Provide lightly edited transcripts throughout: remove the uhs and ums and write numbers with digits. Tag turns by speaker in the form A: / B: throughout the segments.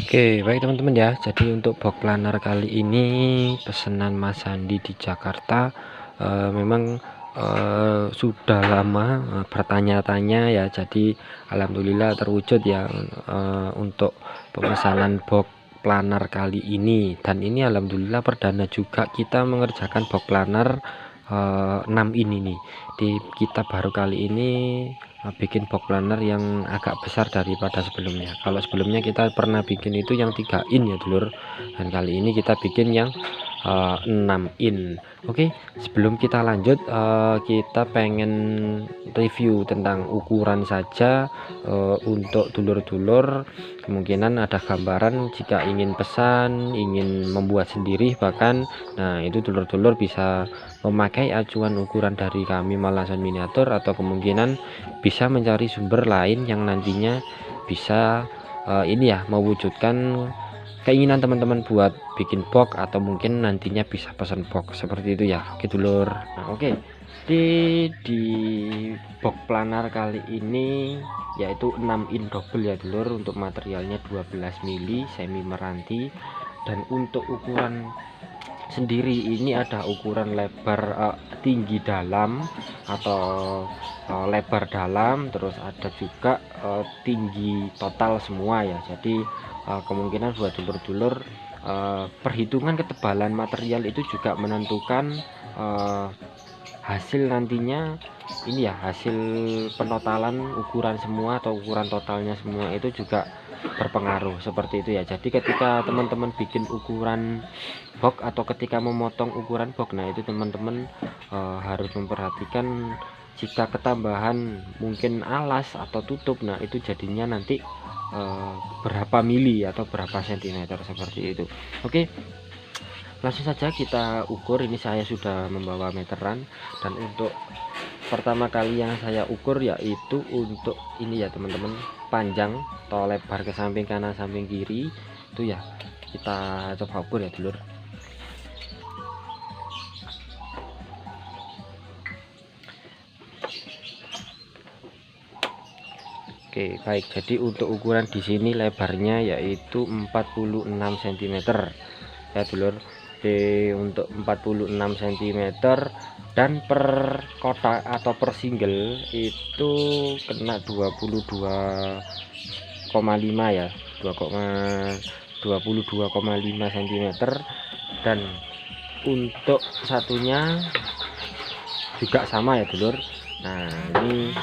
A: Oke, baik teman-teman ya. Jadi untuk box planner kali ini pesanan Mas Sandi di Jakarta memang sudah lama bertanya-tanya ya. Jadi alhamdulillah terwujud ya untuk pemesanan box planner kali ini. Dan ini alhamdulillah perdana juga kita mengerjakan box planner 6 ini nih. Kita baru kali ini bikin box planner yang agak besar daripada sebelumnya. Kalau sebelumnya kita pernah bikin itu yang 3 in ya dulur, dan kali ini kita bikin yang 6 in. Oke, sebelum kita lanjut kita pengen review tentang ukuran saja untuk dulur-dulur. Kemungkinan ada gambaran jika ingin pesan, ingin membuat sendiri bahkan. Nah, itu dulur-dulur bisa memakai acuan ukuran dari kami Malasan Miniatur, atau kemungkinan bisa mencari sumber lain yang nantinya bisa ini ya, mewujudkan keinginan teman-teman buat bikin box, atau mungkin nantinya bisa pesan box seperti itu ya. Oke dulur. Nah, oke. Di box planner kali ini yaitu 6 in double ya dulur. Untuk materialnya 12 mili semi meranti, dan untuk ukuran sendiri ini ada ukuran lebar tinggi dalam atau lebar dalam, terus ada juga tinggi total semua ya. Jadi kemungkinan buat dulur-dulur perhitungan ketebalan material itu juga menentukan hasil nantinya ini ya, hasil penotalan ukuran semua atau ukuran totalnya semua itu juga berpengaruh seperti itu ya. Jadi ketika teman-teman bikin ukuran box atau ketika memotong ukuran box, nah itu teman-teman harus memperhatikan jika ketambahan mungkin alas atau tutup, nah itu jadinya nanti berapa mili atau berapa sentimeter seperti itu. Oke, langsung saja kita ukur. Ini saya sudah membawa meteran, dan untuk pertama kali yang saya ukur yaitu untuk ini ya teman-teman, panjang atau lebar ke samping kanan samping kiri itu ya, kita coba ukur ya dulur. Oke, baik. Jadi untuk ukuran di sini lebarnya yaitu 46 cm ya dulur. Oke, untuk 46 cm, dan per kotak atau per single itu kena 22,5 ya, 22,5 cm. Dan untuk satunya juga sama ya dulur. Nah, ini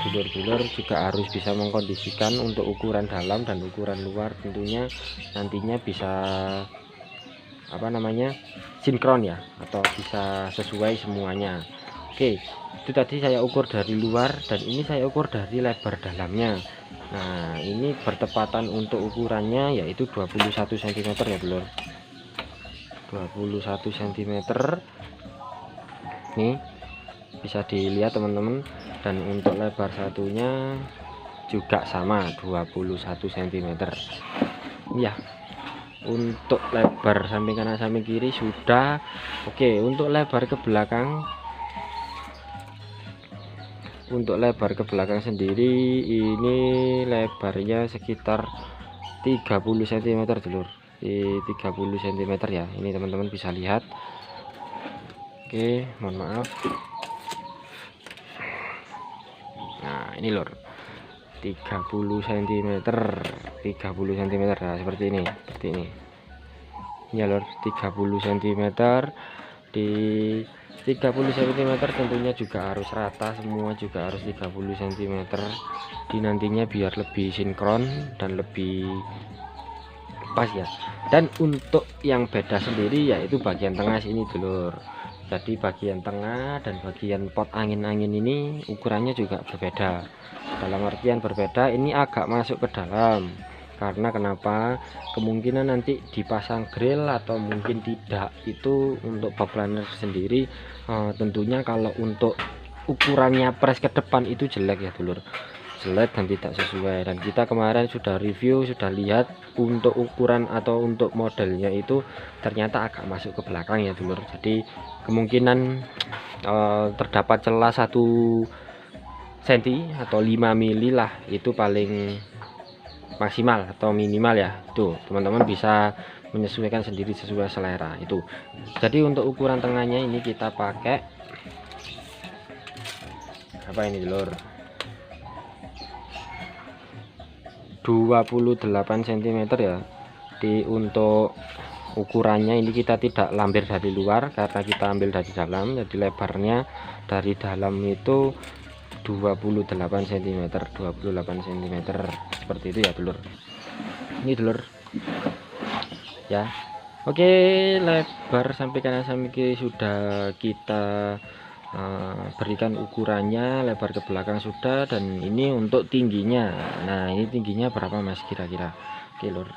A: dulur-dulur juga harus bisa mengkondisikan untuk ukuran dalam dan ukuran luar, tentunya nantinya bisa apa namanya, sinkron ya, atau bisa sesuai semuanya. Oke, itu tadi saya ukur dari luar, dan ini saya ukur dari lebar dalamnya. Nah, ini bertepatan untuk ukurannya yaitu 21 cm ya dulur, 21 cm nih, bisa dilihat teman-teman. Dan untuk lebar satunya juga sama 21 cm ya. Untuk lebar samping kanan samping kiri sudah oke. Untuk lebar ke belakang, sendiri ini lebarnya sekitar 30 cm dulur, di 30 cm ya. Ini teman-teman bisa lihat. Oke, mohon maaf. Nah, ini lur, 30 cm nah, seperti ini ya lur, 30 cm. Di 30 cm tentunya juga harus rata semua, juga harus 30 cm di nantinya biar lebih sinkron dan lebih pas ya. Dan untuk yang beda sendiri yaitu bagian tengah sini dulur. Jadi bagian tengah dan bagian pot angin-angin ini ukurannya juga berbeda. Dalam artian berbeda, ini agak masuk ke dalam. Karena kenapa? Kemungkinan nanti dipasang grill atau mungkin tidak, itu untuk box planner sendiri tentunya kalau untuk ukurannya press ke depan itu jelek ya dulur, jelek dan tidak sesuai. Dan kita kemarin sudah review, sudah lihat untuk ukuran atau untuk modelnya itu ternyata agak masuk ke belakang ya dulur. Jadi kemungkinan terdapat celah 1 cm atau 5 mili lah, itu paling maksimal atau minimal ya. Tuh teman-teman bisa menyesuaikan sendiri sesuai selera itu. Jadi untuk ukuran tengahnya ini kita pakai apa ini lur, 28 cm ya. Untuk ukurannya ini kita tidak lampir dari luar karena kita ambil dari dalam, jadi lebarnya dari dalam itu 28 cm seperti itu ya dulur. Ini dulur ya. Oke, lebar sampai kanan sampai kiri sudah kita berikan ukurannya, lebar ke belakang sudah, dan ini untuk tingginya. Nah ini tingginya berapa mas kira-kira? Oke lur,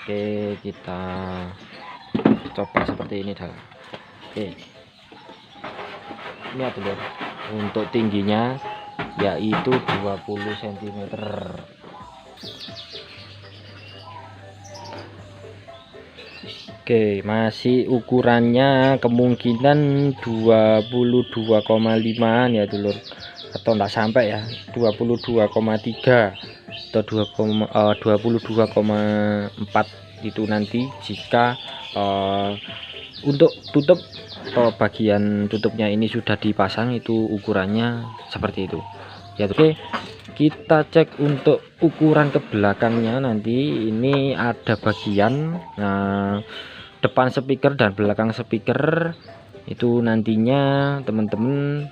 A: oke kita coba seperti ini dah. Oke, ini adalah untuk tingginya yaitu 20 cm. Oke, masih ukurannya kemungkinan 22,5 ya dulur, atau enggak sampai ya, 22,3 atau 22,4 itu nanti jika untuk tutup atau bagian tutupnya ini sudah dipasang, itu ukurannya seperti itu ya. Oke, kita cek untuk ukuran ke belakangnya. Nanti ini ada bagian depan speaker dan belakang speaker itu nantinya teman-teman,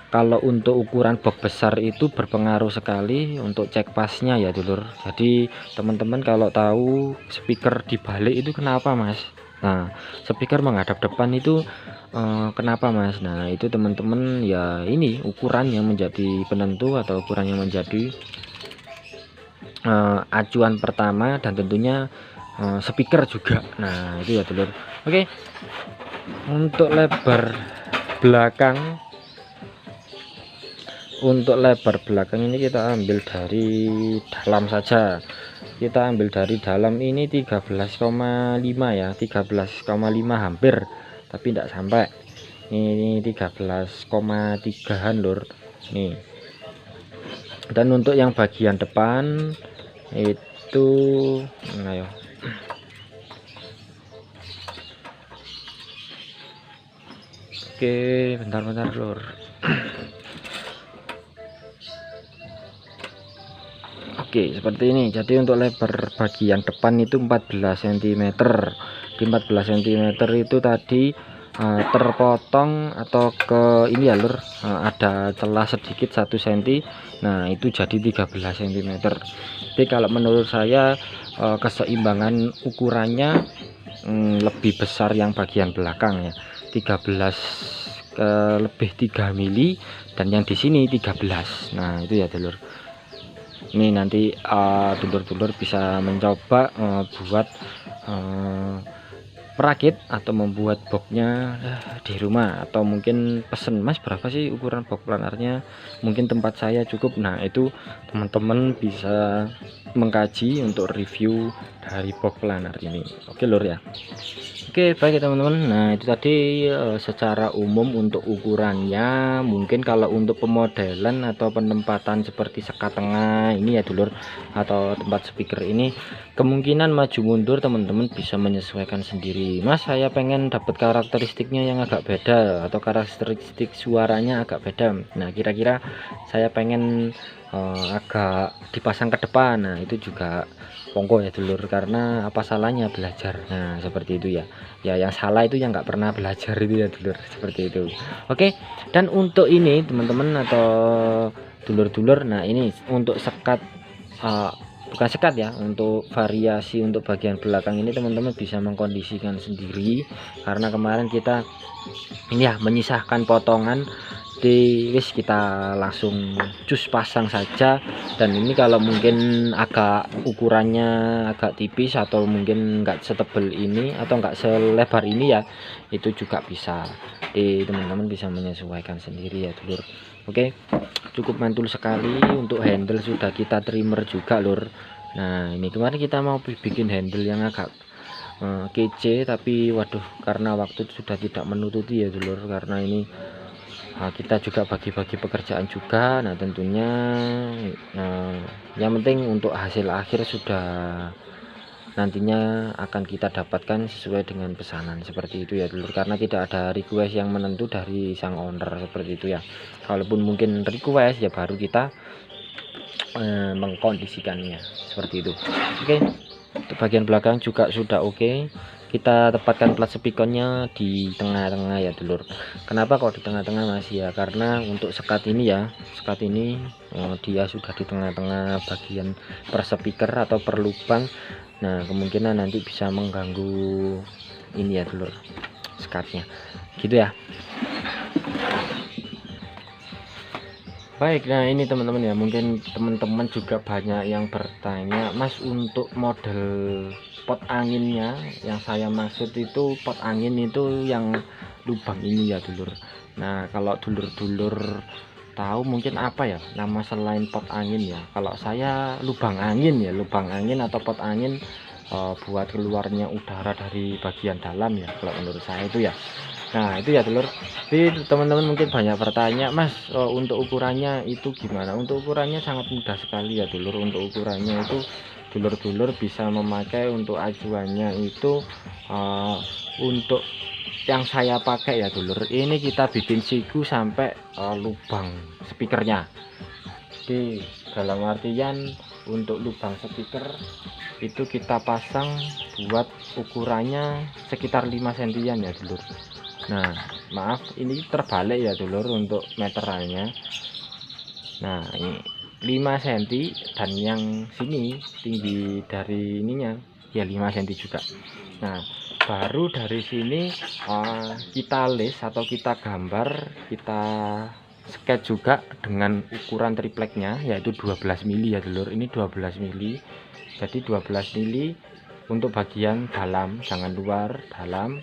A: kalau untuk ukuran box besar itu berpengaruh sekali untuk cek pasnya ya dulur. Jadi teman-teman kalau tahu speaker dibalik itu kenapa mas, nah speaker menghadap depan itu kenapa mas, nah itu teman-teman ya, ini ukuran yang menjadi penentu atau ukuran yang menjadi acuan pertama, dan tentunya speaker juga. Nah itu ya dulur. Oke, untuk lebar belakang, ini kita ambil dari dalam saja. Kita ambil dari dalam ini 13,5 ya, 13,5 hampir, tapi tidak sampai. Ini 13,3an lur nih. Dan untuk yang bagian depan itu ayo, oke bentar lur. Oke seperti ini. Jadi untuk lebar bagian depan itu 14 cm. Di 14 cm itu tadi terpotong atau ke ini ya lur, ada celah sedikit 1 cm. Nah itu jadi 13 cm. Jadi kalau menurut saya keseimbangan ukurannya lebih besar yang bagian belakang ya, 13 lebih 3 mili, dan yang di sini 13. Nah itu ya dulur. Ini nanti dulur-dulur bisa mencoba buat perakit atau membuat boxnya di rumah, atau mungkin pesen mas berapa sih ukuran box planarnya, mungkin tempat saya cukup. Nah itu teman-teman bisa mengkaji untuk review dari box planar ini. Oke lur ya. Oke baik ya teman-teman. Nah itu tadi secara umum untuk ukurannya. Mungkin kalau untuk pemodelan atau penempatan seperti sekat tengah ini ya dulur, atau tempat speaker ini, kemungkinan maju mundur teman-teman bisa menyesuaikan sendiri. Mas saya pengen dapat karakteristiknya yang agak beda, atau karakteristik suaranya agak beda. Nah kira-kira saya pengen agak dipasang ke depan. Nah itu juga monggo ya dulur, karena apa salahnya belajar. Nah seperti itu ya. Ya yang salah itu yang nggak pernah belajar itu ya dulur, seperti itu. Oke, dan untuk ini teman-teman atau dulur-dulur, nah ini untuk sekat bukan sekat ya, untuk variasi untuk bagian belakang ini teman-teman bisa mengkondisikan sendiri, karena kemarin kita ini ya menyisahkan potongan di wis, kita langsung cus pasang saja. Dan ini kalau mungkin agak ukurannya agak tipis atau mungkin enggak setebal ini atau enggak selebar ini ya, itu juga bisa teman-teman bisa menyesuaikan sendiri ya dulur. Oke, cukup mantul sekali. Untuk handle sudah kita trimmer juga lur. Nah ini kemarin kita mau bikin handle yang agak kece, tapi waduh karena waktu sudah tidak menutupi ya dulur, karena ini kita juga bagi-bagi pekerjaan juga. Nah tentunya yang penting untuk hasil akhir sudah nantinya akan kita dapatkan sesuai dengan pesanan, seperti itu ya dulur, karena tidak ada request yang menentu dari sang owner, seperti itu ya. Kalaupun mungkin request ya baru kita mengkondisikannya, seperti itu. Oke, untuk bagian belakang juga sudah oke. Kita tempatkan plat spikonnya di tengah-tengah ya dulur. Kenapa kok di tengah-tengah Mas ya, karena untuk sekat ini ya, sekat ini dia sudah di tengah-tengah bagian per speaker atau per lubang. Nah kemungkinan nanti bisa mengganggu ini ya dulur, sekatnya gitu ya. Baik, nah ini teman-teman ya, mungkin teman-teman juga banyak yang bertanya, Mas untuk model pot anginnya, yang saya maksud itu pot angin itu yang lubang ini ya dulur. Nah kalau dulur-dulur tahu mungkin apa ya nama selain pot angin ya, kalau saya lubang angin ya, lubang angin atau pot angin buat keluarnya udara dari bagian dalam ya, kalau menurut saya itu ya. Nah itu ya dulur. Jadi teman-teman mungkin banyak bertanya, Mas untuk ukurannya itu gimana? Untuk ukurannya sangat mudah sekali ya dulur. Untuk ukurannya itu dulur-dulur bisa memakai untuk acuannya itu untuk yang saya pakai ya dulur, ini kita bikin siku sampai lubang speakernya. Jadi dalam artian untuk lubang speaker itu kita pasang buat ukurannya sekitar 5 sentian ya dulur. Nah maaf ini terbalik ya dulur untuk meterannya. Nah ini 5 cm dan yang sini tinggi dari ininya ya 5 cm juga. Nah baru dari sini kita list atau kita gambar, kita sketch juga dengan ukuran tripleknya yaitu 12 mili ya dulur. Ini 12 mili, jadi 12 mili untuk bagian dalam, jangan luar, dalam.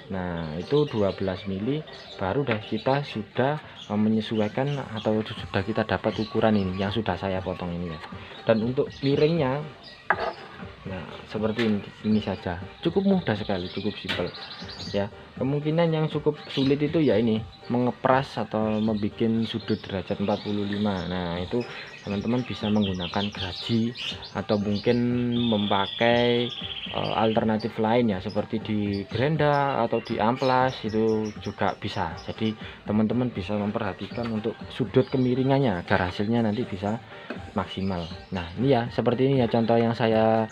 A: Nah itu 12 mili baru dah kita sudah menyesuaikan atau sudah kita dapat ukuran ini yang sudah saya potong ini ya. Dan untuk miringnya nah seperti ini saja, cukup mudah sekali, cukup simpel ya. Kemungkinan yang cukup sulit itu ya ini mengepras atau membuat sudut derajat 45. Nah itu teman-teman bisa menggunakan geraji atau mungkin memakai alternatif lain ya, seperti di Grenda atau di amplas itu juga bisa. Jadi teman-teman bisa memperhatikan untuk sudut kemiringannya agar hasilnya nanti bisa maksimal. Nah ini ya seperti ini ya contoh yang saya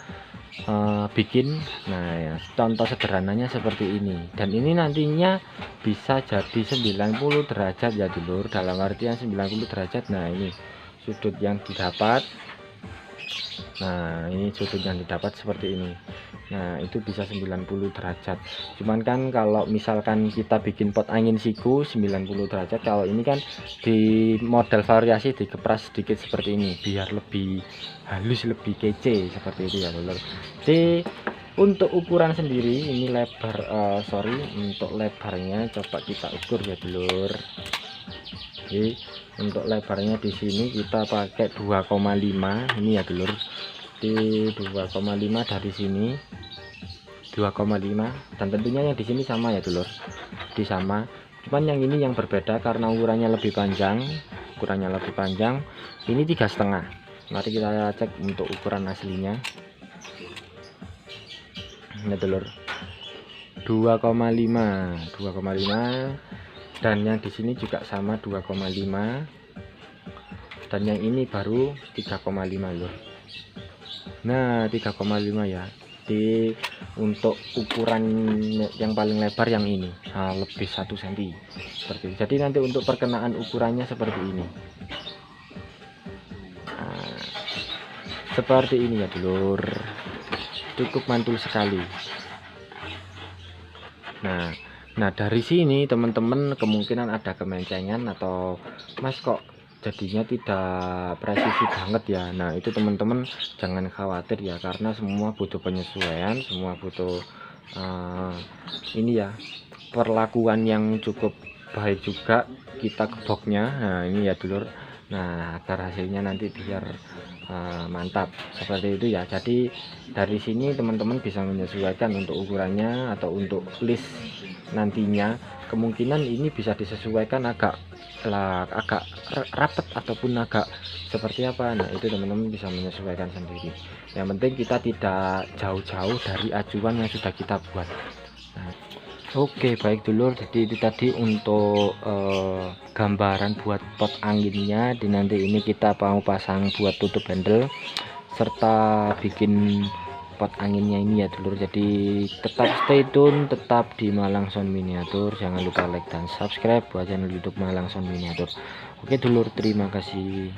A: bikin. Nah ya contoh sederhananya seperti ini, dan ini nantinya bisa jadi 90 derajat ya dulur, dalam artian 90 derajat. Nah ini sudut yang didapat, nah ini sudut yang didapat seperti ini. Nah itu bisa 90 derajat. Cuman kan kalau misalkan kita bikin pot angin siku 90 derajat, kalau ini kan di model variasi dikepras sedikit seperti ini biar lebih halus, lebih kece, seperti itu ya dulur. Jadi untuk ukuran sendiri ini lebar untuk lebarnya coba kita ukur ya dulur. Jadi untuk lebarnya di sini kita pakai 2,5 ini ya dulur. Di 2,5 dari sini 2,5, dan tentunya yang di sini sama ya dulur, di sama. Cuman yang ini yang berbeda karena ukurannya lebih panjang, ini 3,5. Mari kita cek untuk ukuran aslinya ya dulur, 2,5, dan yang di sini juga sama 2,5, dan yang ini baru 3,5 lur. Nah 3,5 ya. Jadi untuk ukuran yang paling lebar yang ini lebih 1 cm seperti itu. Jadi nanti untuk perkenaan ukurannya seperti ini. Nah, seperti ini ya dulur, cukup mantul sekali. Nah dari sini teman-teman kemungkinan ada kemencengan atau Mas kok jadinya tidak presisi banget ya. Nah itu teman-teman jangan khawatir ya, karena semua butuh penyesuaian, semua butuh ini ya perlakuan yang cukup baik juga kita geboknya. Nah ini ya dulur, Nah, agar hasilnya nanti biar mantap seperti itu ya. Jadi dari sini teman-teman bisa menyesuaikan untuk ukurannya atau untuk list nantinya. Kemungkinan ini bisa disesuaikan agak rapat ataupun agak seperti apa. Nah, itu teman-teman bisa menyesuaikan sendiri. Yang penting kita tidak jauh-jauh dari acuan yang sudah kita buat. Nah, oke, baik dulur, jadi itu tadi untuk gambaran buat pot anginnya. Di nanti ini kita mau pasang buat tutup handle serta bikin pot anginnya ini ya dulur. Jadi tetap stay tune, tetap di Malang Sound Miniatur. Jangan lupa like dan subscribe buat channel YouTube Malang Sound Miniatur. Oke dulur, terima kasih.